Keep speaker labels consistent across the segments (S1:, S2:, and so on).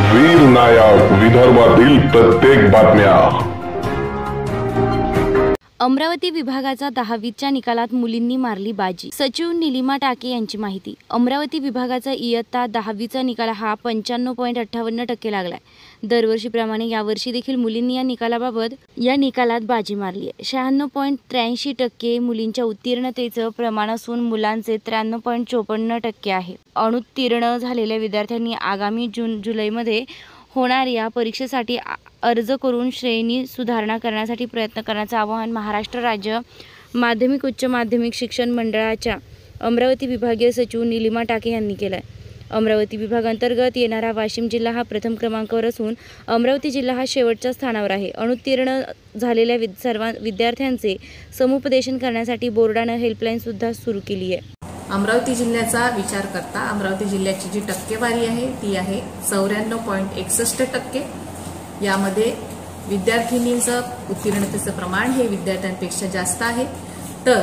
S1: वीर नायक विदर्भातील प्रत्येक बातम्या।
S2: अमरावती विभागाचा 10वीच्या निकालात मुलींनी मारली बाजी। सचिव नीलिमा टाके यांची माहिती। अमरावती विभागाचा इयत्ता 10वीचा निकाल हा 95.58% लागलाय। दरवर्षीप्रमाणे यावर्षी देखील मुलींनी या निकालात बाजी मारली आहे। 96.83% मुलींच्या उत्तीर्णतेचं प्रमाण असून मुलांचे 93.54% आहे। अनुत्तीर्ण झालेल्या विद्यार्थ्यांनी आगामी जून-जुलैमध्ये होणाऱ्या परीक्षेसाठी अर्ज करून श्रेणी सुधारणा करण्यासाठी प्रयत्न करण्याचं आवाहन महाराष्ट्र राज्य माध्यमिक उच्च माध्यमिक शिक्षण मंडळाच्या अमरावती विभागीय सचिव नीलिमा टाके यांनी केलं आहे। अमरावती विभागांतर्गत येणारा वाशिम जिल्हा हा प्रथम क्रमांकावर असून अमरावती जिल्हा हा शेवटच्या स्थानावर आहे। अनुत्तीर्ण झालेल्या सर्व विद्यार्थ्यांचे समुपदेशन करण्यासाठी बोर्डानं हेल्पलाईन सुद्धा सुरू केली आहे।
S3: अमरावती जिल्ह्याचा विचार करता अमरावती जिल्ह्याची जी टक्केवारी आहे ती आहे 94.61%। यामध्ये विद्यार्थिनींचं उत्तीर्णतेचं प्रमाण हे विद्यार्थ्यांपेक्षा जास्त आहे। तर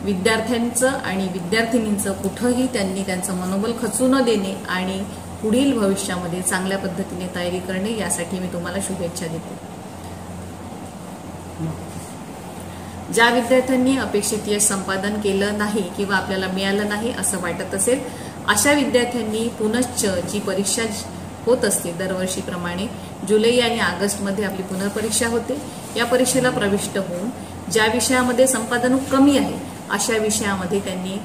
S3: विद्यार्थ्यांचं आणि विद्यार्थिनींचं कुठंही त्यांनी त्यांचं मनोबल खचू न देणे आणि पुढील भविष्यामध्ये चांगल्या पद्धतीने तयारी करणे यासाठी मी तुम्हाला शुभेच्छा देते। ज्या विद्यार्थ्यांनी अपेक्षित यश संपादन केलं नाही किंवा आपल्याला मिळालं नाही असं वाटत असेल अशा विद्यार्थ्यांनी पुनश्च जी परीक्षा होत असते दरवर्षीप्रमाणे जुलै आणि ऑगस्टमध्ये आपली पुनर्परीक्षा होते। या परीक्षेला प्रविष्ट होऊन ज्या विषयामध्ये संपादन कमी आहे अशा विषयामध्ये त्यांनी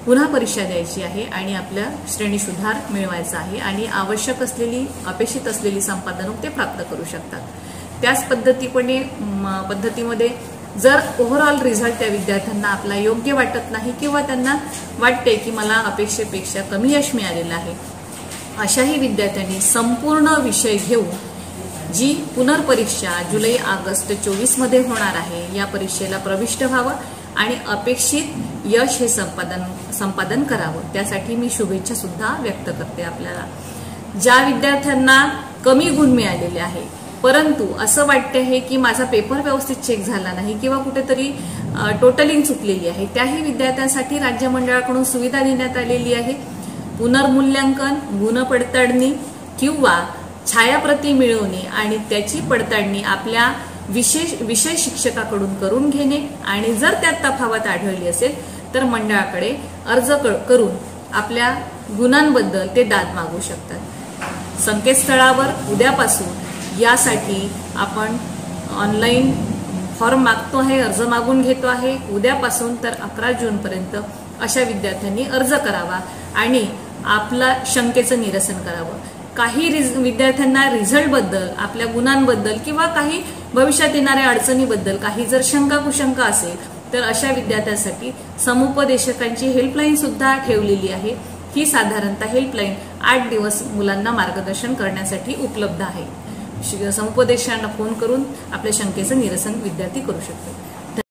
S3: पुन्हा परीक्षा द्यायची आहे आणि आपल्या श्रेणी सुधार मिळवायचा आहे आणि आवश्यक असलेली अपेक्षित असलेली संपादन ते प्राप्त करू शकतात। त्याच पद्धतीमध्ये जर ओव्हरऑल रिझल्ट त्या विद्यार्थ्यांना आपला योग्य वाटत नाही किंवा त्यांना वाटते की मला अपेक्षेपेक्षा कमी यश मिळालेलं आहे अशाही विद्यार्थ्यांनी संपूर्ण विषय घेऊन जी पुनर्परीक्षा जुलै ऑगस्ट 24 मध्ये होणार आहे या परीक्षेला प्रविष्ट व्हावं आणि अपेक्षित यश हे संपादन करावं। त्यासाठी मी शुभेच्छा सुद्धा व्यक्त करते। आपल्याला ज्या विद्यार्थ्यांना कमी गुण मिळालेले आहे परंतु असं वाटते आहे की माझा पेपर व्यवस्थित चेक झाला नाही किंवा कुठेतरी टोटलिंग चुकलेली आहे त्याही विद्यार्थ्यांसाठी राज्य मंडळाकडून सुविधा देण्यात आलेली आहे। पुनर्मूल्यांकन, गुण पडताळणी किंवा छायाप्रती मिळवणे आणि त्याची पडताळणी आपल्या विषय शिक्षकाकडून करून घेणे आणि जर त्यात तफावत आढळली असेल तर मंडळाकडे अर्ज करून आपल्या गुणांबद्दल ते दाद मागू शकतात। संकेतस्थळावर उद्यापासून यासाठी आपण ऑनलाईन फॉर्म मागतो आहे, अर्ज मागून घेतो आहे। उद्यापासून तर 11 जूनपर्यंत अशा विद्यार्थ्यांनी अर्ज करावा आणि आपला शंकेचं निरसन करावं। काही विद्यार्थ्यांना रिझल्टबद्दल, आपल्या गुणांबद्दल किंवा काही भविष्यात येणाऱ्या अडचणीबद्दल काही जर शंका कुशंका असेल तर अशा विद्यार्थ्यांसाठी समुपदेशकांची हेल्पलाईन सुद्धा ठेवलेली आहे। ही साधारणतः हेल्पलाईन 8 दिवस मुलांना मार्गदर्शन करण्यासाठी उपलब्ध आहे। समुपदेशकांना फोन करून आपल्या शंकेचं निरसन विद्यार्थी करू शकतात।